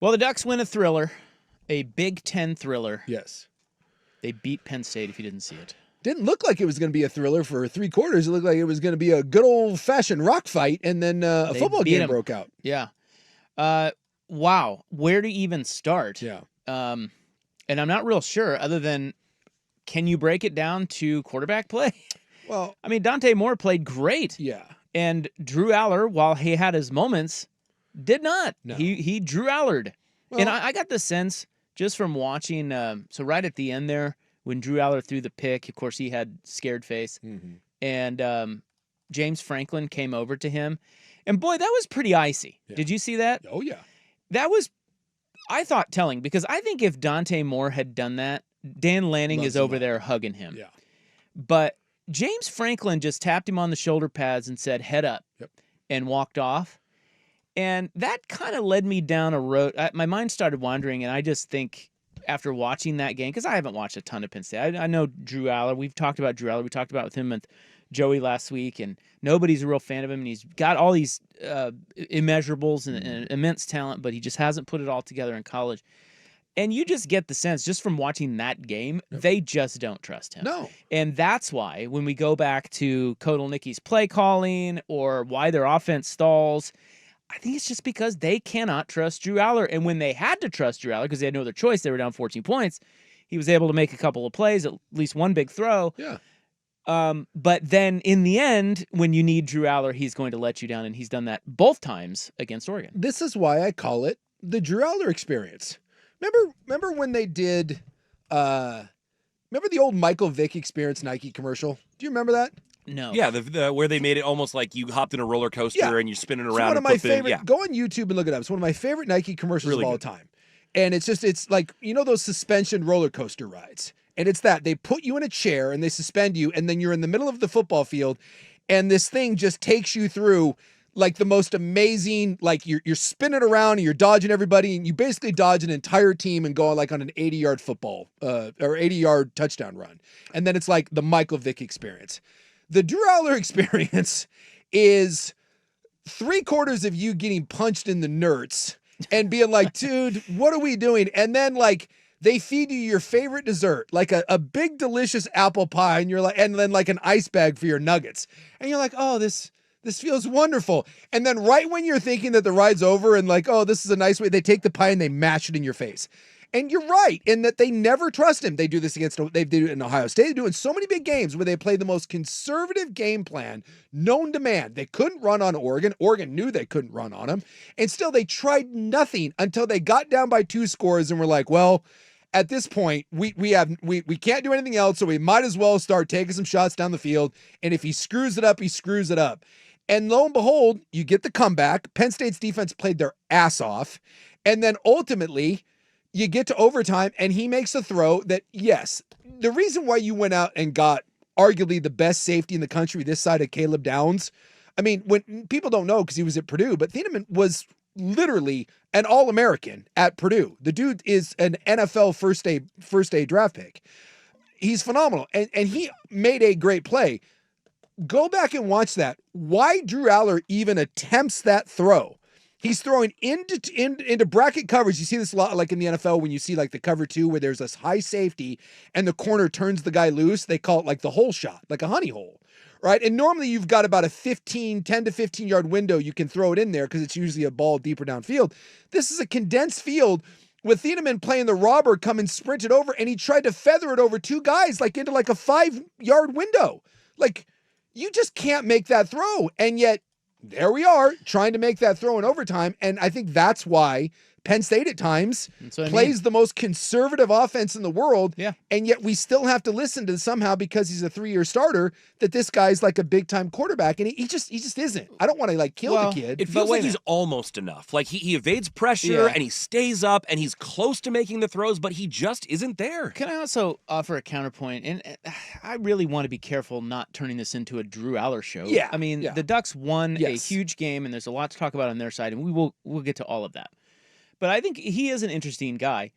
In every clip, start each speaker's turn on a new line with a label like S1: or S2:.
S1: Well, the Ducks win a thriller, a Big Ten thriller.
S2: Yes.
S1: They beat Penn State, if you didn't see it.
S2: Didn't look like it was going to be a thriller for 3 quarters. It looked like it was going to be a good old-fashioned rock fight, and then a football game broke out.
S1: Yeah. Wow. Where to even start?
S2: Yeah.
S1: And I'm not real sure, other than, can you break it down to quarterback play?
S2: Well,
S1: I mean, Dante Moore played great.
S2: Yeah.
S1: And Drew Allar, while he had his moments, did not.
S2: No.
S1: He Drew Allard.
S2: Well,
S1: And I got the sense, just from watching, so right at the end there, when Drew Allar threw the pick, of course, he had scared face.
S2: Mm-hmm.
S1: And James Franklin came over to him. And boy, that was pretty icy.
S2: Yeah.
S1: Did you see that?
S2: Oh, yeah.
S1: That was, I thought, telling. Because I think if Dante Moore had done that, Dan Lanning is over there hugging him.
S2: Yeah.
S1: But James Franklin just tapped him on the shoulder pads and said, head up, and walked off. And that kind of led me down a road. My mind started wandering, and I just think, after watching that game, because I haven't watched a ton of Penn State. I know Drew Allar. We've talked about Drew Allar. We talked about with him and Joey last week, and nobody's a real fan of him. And he's got all these immeasurables and immense talent, but he just hasn't put it all together in college. And you just get the sense, just from watching that game, they just don't trust him.
S2: No.
S1: And that's why, when we go back to Kotelnicki's play calling or why their offense stalls, I think it's just because they cannot trust Drew Allar. And when they had to trust Drew Allar, because they had no other choice, they were down 14 points, he was able to make a couple of plays, at least one big throw.
S2: Yeah.
S1: But then in the end, when you need Drew Allar, he's going to let you down, and he's done that both times against Oregon.
S2: This is why I call it the Drew Allar experience. Remember when they did, remember the old Michael Vick Experience Nike commercial? Do you remember that?
S1: No.
S3: Yeah, the where they made it almost like you hopped in a roller coaster and you're spinning around.
S2: It's one of my favorite.
S3: Yeah.
S2: Go on YouTube and look it up. It's one of my favorite Nike commercials
S3: Really
S2: of all
S3: good.
S2: time. And it's like, you know, those suspension roller coaster rides. And it's that they put you in a chair and they suspend you, and then you're in the middle of the football field, and this thing just takes you through like the most amazing, like you're spinning around and you're dodging everybody, and you basically dodge an entire team and go like on an 80-yard football or 80-yard touchdown run. And then it's like the Michael Vick experience. The Drew Allar experience is 3/4 of you getting punched in the nerds and being like, dude, what are we doing? And then like they feed you your favorite dessert, like a big delicious apple pie, and you're like, and then like an ice bag for your nuggets. And you're like, oh, this feels wonderful. And then right when you're thinking that the ride's over and like, oh, this is a nice way, they take the pie and they mash it in your face. And you're right in that they never trust him. They do this they do it in Ohio State. They do it in so many big games where they play the most conservative game plan known to man. They couldn't run on Oregon. Oregon knew they couldn't run on them. And still they tried nothing until they got down by 2 scores and were like, well, at this point, we can't do anything else, so we might as well start taking some shots down the field. And if he screws it up, he screws it up. And lo and behold, you get the comeback. Penn State's defense played their ass off. And then ultimately, you get to overtime, and he makes a throw that, yes, the reason why you went out and got arguably the best safety in the country this side of Caleb Downs, I mean, when people don't know because he was at Purdue, but Thieneman was literally an All-American at Purdue. The dude is an NFL first day draft pick. He's phenomenal, and he made a great play. Go back and watch that. Why Drew Allar even attempts that throw? He's throwing into bracket coverage. You see this a lot like in the NFL when you see like the cover 2 where there's this high safety and the corner turns the guy loose. They call it like the hole shot, like a honey hole, right? And normally you've got about a 10 to 15 yard window. You can throw it in there because it's usually a ball deeper downfield. This is a condensed field with Thieneman playing the robber, coming sprinted over, and he tried to feather it over 2 guys like into like a 5-yard window. Like, you just can't make that throw. And yet there we are trying to make that throw in overtime. And I think that's why Penn State at times plays the most conservative offense in the world.
S1: Yeah.
S2: And yet we still have to listen to somehow, because he's a 3-year starter, that this guy's like a big time quarterback. And he just isn't. I don't want to like kill the kid.
S3: It feels like he's almost enough. Like he evades pressure and he stays up and he's close to making the throws, but he just isn't there.
S1: Can I also offer a counterpoint? And I really want to be careful not turning this into a Drew Allar show.
S2: Yeah.
S1: I mean, the Ducks won a huge game, and there's a lot to talk about on their side, and we'll get to all of that. But I think he is an interesting guy.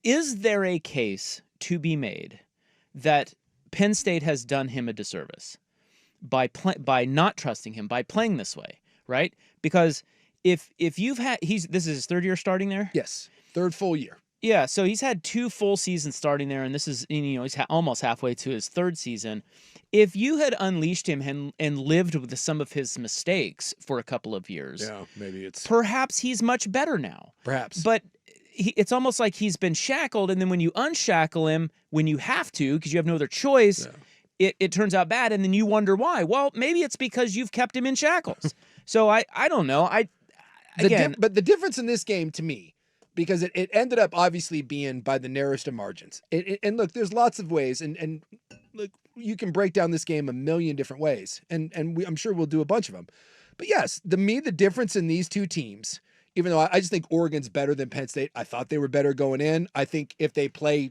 S1: Is there a case to be made that Penn State has done him a disservice by not trusting him, by playing this way, right? Because if you've had this is his third year starting there.
S2: Yes, third full year.
S1: Yeah, so he's had 2 full seasons starting there, and this is he's almost halfway to his 3rd season. If you had unleashed him and lived with some of his mistakes for a couple of years,
S2: Yeah, maybe it's
S1: perhaps he's much better now.
S2: perhaps.
S1: But it's almost like he's been shackled, and then when you unshackle him, when you have to, because you have no other choice, it turns out bad, and then you wonder why. Well, maybe it's because you've kept him in shackles. So I don't know.
S2: But the difference in this game to me, because it ended up obviously being by the narrowest of margins. And look, there's lots of ways, and look, you can break down this game a million different ways, and I'm sure we'll do a bunch of them. But yes, the difference in these two teams, even though I just think Oregon's better than Penn State. I thought they were better going in. I think if they play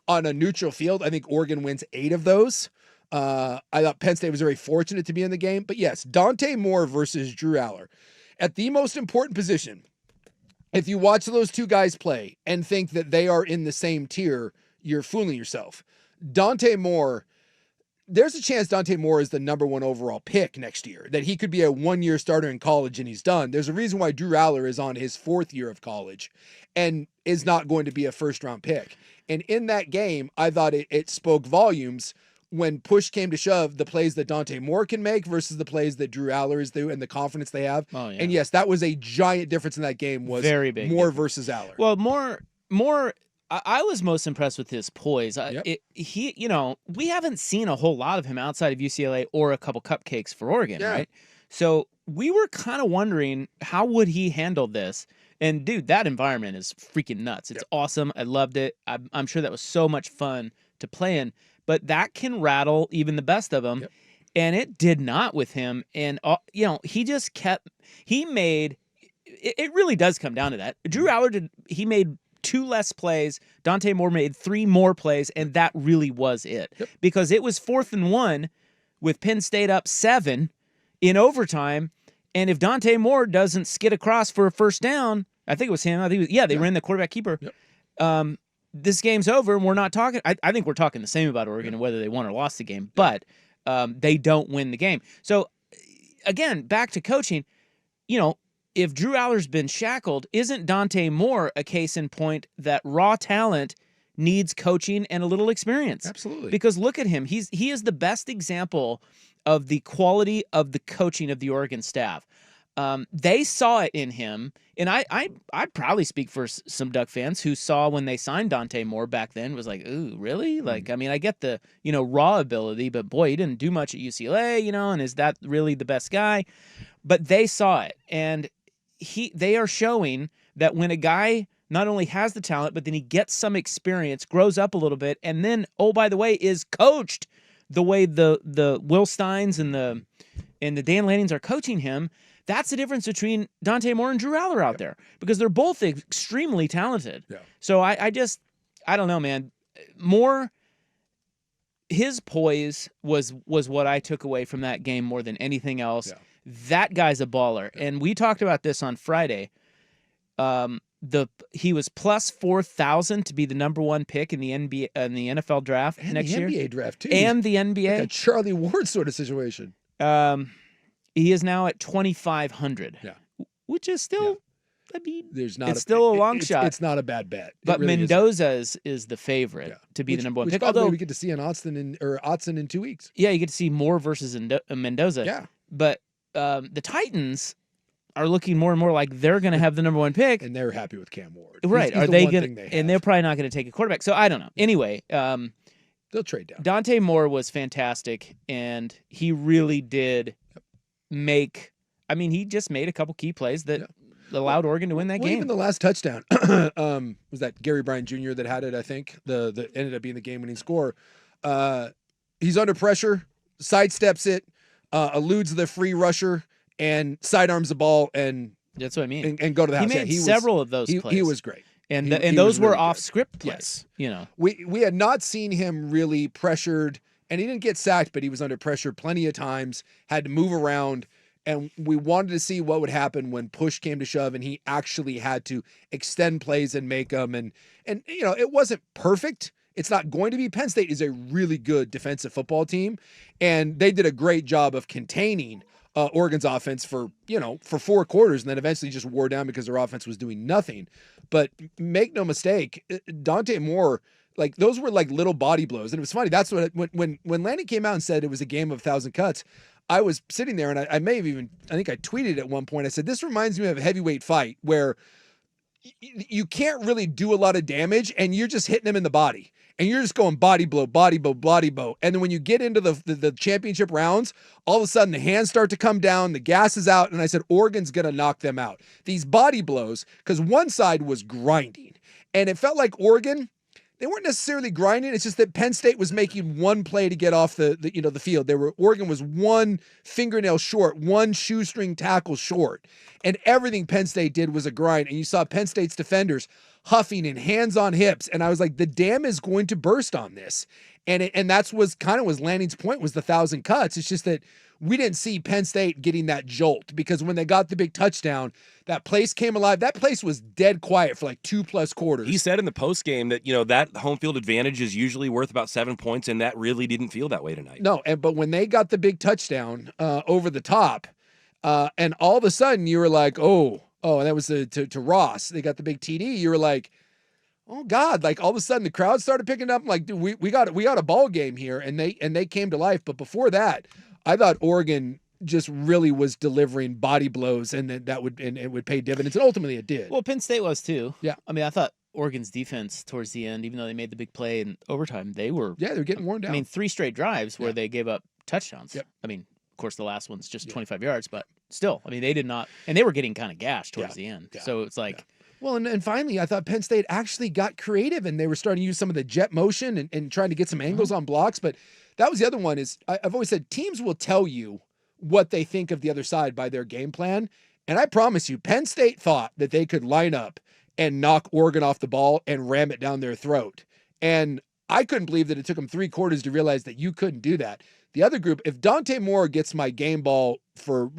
S2: on a neutral field, I think Oregon wins 8 of those. I thought Penn State was very fortunate to be in the game. But yes, Dante Moore versus Drew Allar. At the most important position, if you watch those two guys play and think that they are in the same tier, you're fooling yourself. Dante Moore, there's a chance Dante Moore is the #1 overall pick next year, that he could be a 1-year starter in college and he's done. There's a reason why Drew Allar is on his 4th year of college and is not going to be a first-round pick. And in that game, I thought it spoke volumes when push came to shove, the plays that Dante Moore can make versus the plays that Drew Allar is doing and the confidence they have.
S1: Oh, yeah.
S2: And yes, that was a giant difference in that game, was
S1: very big
S2: Moore
S1: difference.
S2: versus Allar.
S1: Well, Moore, I was most impressed with his poise.
S2: Yep.
S1: We haven't seen a whole lot of him outside of UCLA or a couple cupcakes for Oregon,
S2: Yeah.
S1: right? So we were kind of wondering, how would he handle this? And dude, that environment is freaking nuts. It's awesome. I loved it. I'm sure that was so much fun to play in, but that can rattle even the best of them.
S2: Yep.
S1: And it did not with him. And, he just it really does come down to that. Drew Allar he made 2 less plays. Dante Moore made 3 more plays, and that really was it.
S2: Yep.
S1: Because it was 4th and 1 with Penn State up 7 in overtime, and if Dante Moore doesn't skid across for a first down, I think it was him. They ran the quarterback keeper.
S2: Yep.
S1: This game's over, and we're not talking. I think we're talking the same about Oregon and whether they won or lost the game, but they don't win the game. So again, back to coaching. If Drew Allar's been shackled, isn't Dante Moore a case in point that raw talent needs coaching and a little experience?
S2: Absolutely.
S1: Because look at him. He is the best example of the quality of the coaching of the Oregon staff. They saw it in him, and I probably speak for some Duck fans who saw when they signed Dante Moore back then, was like, ooh, really? Like, I mean, I get the, raw ability, but boy, he didn't do much at UCLA, and is that really the best guy? But they saw it, and they are showing that when a guy not only has the talent, but then he gets some experience, grows up a little bit, and then, oh, by the way, is coached the way the Will Steins and the Dan Lannings are coaching him. That's the difference between Dante Moore and Drew Allar out there, because they're both extremely talented.
S2: Yeah.
S1: So I don't know, man. Moore, his poise was what I took away from that game more than anything else.
S2: Yeah.
S1: That guy's a baller. And we talked about this on Friday. He was plus 4,000 to be the #1 pick in the NBA in the NFL draft
S2: And
S1: next
S2: the
S1: year.
S2: NBA draft too.
S1: And the NBA.
S2: Like a Charlie Ward sort of situation.
S1: He is now at 2,500.
S2: Yeah.
S1: Which is still, I mean, it's still a long shot.
S2: It's not a bad bet.
S1: But really Mendoza is the favorite to be the #1 pick.
S2: Although we get to see on Autzen in 2 weeks.
S1: Yeah, you get to see Moore versus Mendoza.
S2: Yeah.
S1: But the Titans are looking more and more like they're going to have the #1 pick.
S2: And they're happy with Cam Ward.
S1: Right.
S2: He's
S1: Are
S2: the
S1: they
S2: one
S1: going
S2: thing they
S1: to?
S2: have.
S1: And they're probably not going to take a quarterback. So I don't know. Anyway,
S2: they'll trade down.
S1: Dante Moore was fantastic, and he really did make. I mean, he just made a couple key plays that allowed Oregon to win that game.
S2: Even the last touchdown was that Gary Bryant Jr. that had it. I think the ended up being the game-winning score. He's under pressure, sidesteps it, eludes the free rusher, and sidearms the ball and.
S1: That's what I mean.
S2: And go to the house.
S1: He made several of those plays.
S2: He was great.
S1: And
S2: he
S1: those
S2: was
S1: were
S2: really
S1: off
S2: good.
S1: script plays.
S2: Yes. We had not seen him really pressured, and he didn't get sacked, but he was under pressure plenty of times, had to move around, and we wanted to see what would happen when push came to shove and he actually had to extend plays and make them. And it wasn't perfect. It's not going to be. Penn State is a really good defensive football team, and they did a great job of containing Oregon's offense for 4 quarters, and then eventually just wore down because their offense was doing nothing. But make no mistake, Dante Moore, like those were like little body blows. And it was funny. That's what when Lanning came out and said it was a game of 1,000 cuts, I was sitting there and I think I tweeted at one point, I said, this reminds me of a heavyweight fight where you can't really do a lot of damage and you're just hitting them in the body. And you're just going body blow, body blow, body blow. And then when you get into the championship rounds, all of a sudden the hands start to come down, the gas is out, and I said, Oregon's going to knock them out. These body blows, because one side was grinding. And it felt like Oregon, they weren't necessarily grinding. It's just that Penn State was making one play to get off the field. Oregon was one fingernail short, one shoestring tackle short. And everything Penn State did was a grind. And you saw Penn State's defenders huffing and hands on hips. And I was like, the dam is going to burst on this. And that's was Lanning's point, was the 1,000 cuts. It's just that we didn't see Penn State getting that jolt, because when they got the big touchdown, that place came alive. That place was dead quiet for like 2+ quarters.
S3: He said in the post game that, that home field advantage is usually worth about 7 points, and that really didn't feel that way tonight.
S2: No, but when they got the big touchdown over the top, and all of a sudden you were like, oh, and that was to Ross. They got the big TD. You were like, oh God! Like all of a sudden the crowd started picking up. I'm like, dude, we got a ball game here, and they came to life. But before that, I thought Oregon just really was delivering body blows, and it would pay dividends, and ultimately it did.
S1: Well, Penn State was too.
S2: Yeah.
S1: I mean, I thought Oregon's defense towards the end, even though they made the big play in overtime, they were
S2: getting worn down.
S1: I mean, 3 straight drives where they gave up touchdowns.
S2: Yep.
S1: I mean, of course, the last one's just 25 yards, but still, I mean, they did not, and they were getting kind of gashed towards the end.
S2: Yeah.
S1: So it's like.
S2: Well, and finally, I thought Penn State actually got creative, and they were starting to use some of the jet motion and trying to get some angles on blocks. But that was the other one. Is I've always said teams will tell you what they think of the other side by their game plan. And I promise you, Penn State thought that they could line up and knock Oregon off the ball and ram it down their throat. And I couldn't believe that it took them 3 quarters to realize that you couldn't do that. The other group, if Dante Moore gets my game ball for,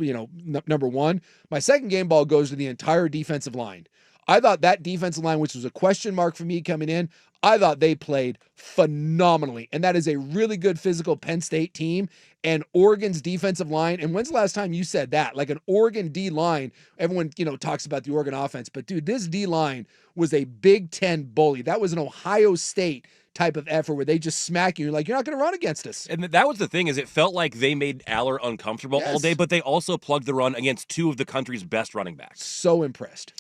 S2: number 1, my second game ball goes to the entire defensive line. I thought that defensive line, which was a question mark for me coming in, I thought they played phenomenally. And that is a really good physical Penn State team. And Oregon's defensive line, and when's the last time you said that? Like an Oregon D line, everyone, talks about the Oregon offense, but dude, this D line was a Big Ten bully. That was an Ohio State type of effort where they just smack you. You're like, you're not going to run against us.
S3: And that was the thing, is it felt like they made Allar uncomfortable all day, but they also plugged the run against 2 of the country's best running backs.
S2: So impressed.